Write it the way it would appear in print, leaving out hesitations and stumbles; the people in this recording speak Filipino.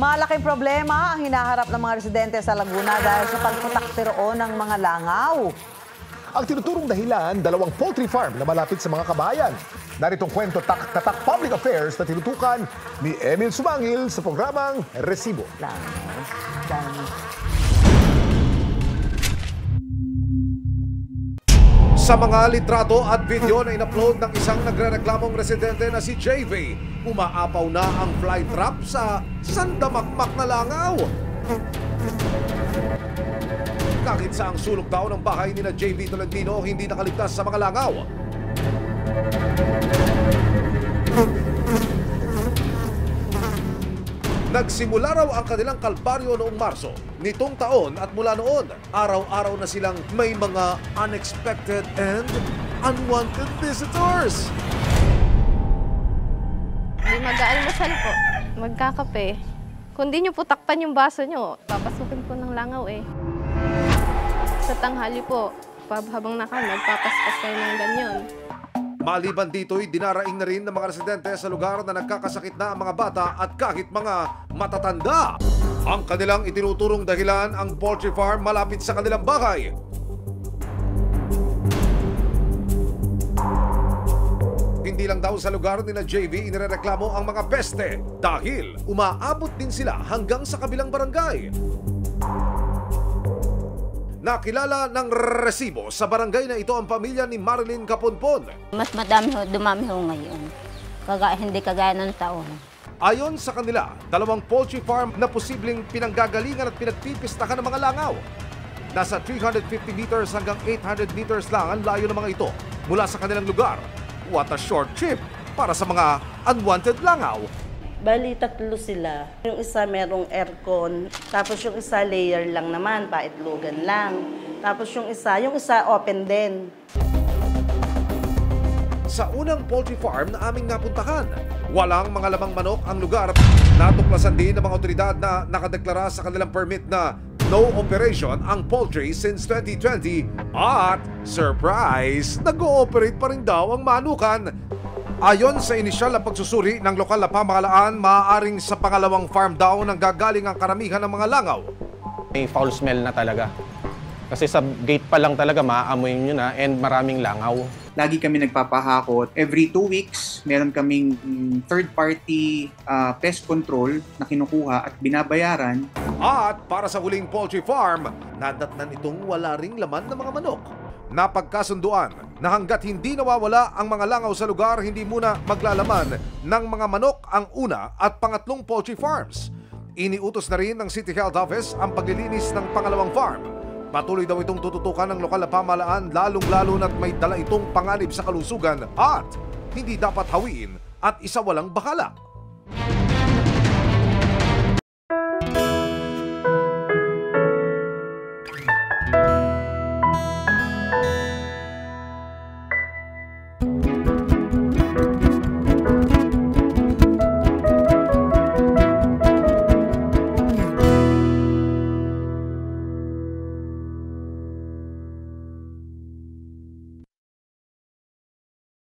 Malaking problema ang hinaharap ng mga residente sa Laguna dahil sa pagputakte roon ng mga langaw. Ang tinuturong dahilan, dalawang poultry farm na malapit sa mga kabayan. Naritong kwento tatak Public Affairs na tinutukan ni Emil Sumangil sa programang Resibo. Sa mga litrato at video na in-upload ng isang nagrereklamong residente na si JV, umaapaw na ang fly trap sa sandamakmak na langaw. Kahit sa ang sulok daw ng bahay ni na JV Tolentino, hindi nakaligtas sa mga langaw. Nagsimula raw ang kanilang kalbaryo noong Marso nitong taon at mula noon, araw-araw na silang may mga unexpected and unwanted visitors. Hindi mag-aalmusal po, magkakape. Kung di nyo po takpan yung baso nyo, papasukin po ng langaw eh. Sa tanghali po, habang magpapaspas kayo ng ganyan. Maliban dito'y dinaraing na rin ng mga residente sa lugar na nagkakasakit na ang mga bata at kahit mga matatanda. Ang kanilang itinuturong dahilan ang poultry farm malapit sa kanilang bahay. Hindi lang daw sa lugar ni na JV inirereklamo ang mga peste dahil umaabot din sila hanggang sa kabilang barangay. Nakilala ng Resibo sa barangay na ito ang pamilya ni Marilyn Caponpon. Mas dumami ho ngayon. Hindi kagaya ng taon. Ayon sa kanila, dalawang poultry farm na posibleng pinanggagalingan at pinagpipistakan ng mga langaw. Nasa 350 meters hanggang 800 meters lang ang layo ng mga ito mula sa kanilang lugar. What a short trip para sa mga unwanted langaw. Bali, 3 sila. Yung isa merong aircon, tapos yung isa layer lang naman, paitlogan lang. Tapos yung isa open din. Sa unang poultry farm na aming napuntahan, walang mga lamang manok ang lugar. Natuklasan din ng mga otoridad na nakadeklara sa kanilang permit na no operation ang poultry since 2020 at, surprise, nag-ooperate pa rin daw ang manukan. Ayon sa inisyal na pagsusuri ng lokal na pamahalaan, maaaring sa pangalawang farm daw nang gagaling ang karamihan ng mga langaw. May foul smell na talaga. Kasi sa gate pa lang talaga maaamoy nyo na and maraming langaw. Lagi kami nagpapahakot. Every 2 weeks, meron kaming third-party pest control na kinukuha at binabayaran. At para sa huling poultry farm, nadatnan itong wala ring laman ng mga manok. Napagkasunduan na hanggat hindi nawawala ang mga langaw sa lugar, hindi muna maglalaman ng mga manok ang una at pangatlong poultry farms. Iniutos na rin ng City Health Office ang paglilinis ng pangalawang farm. Patuloy daw itong tututukan ng lokal na pamahalaan, lalong-lalo na't may dala itong panganib sa kalusugan at hindi dapat hawiin at isawalang bakala.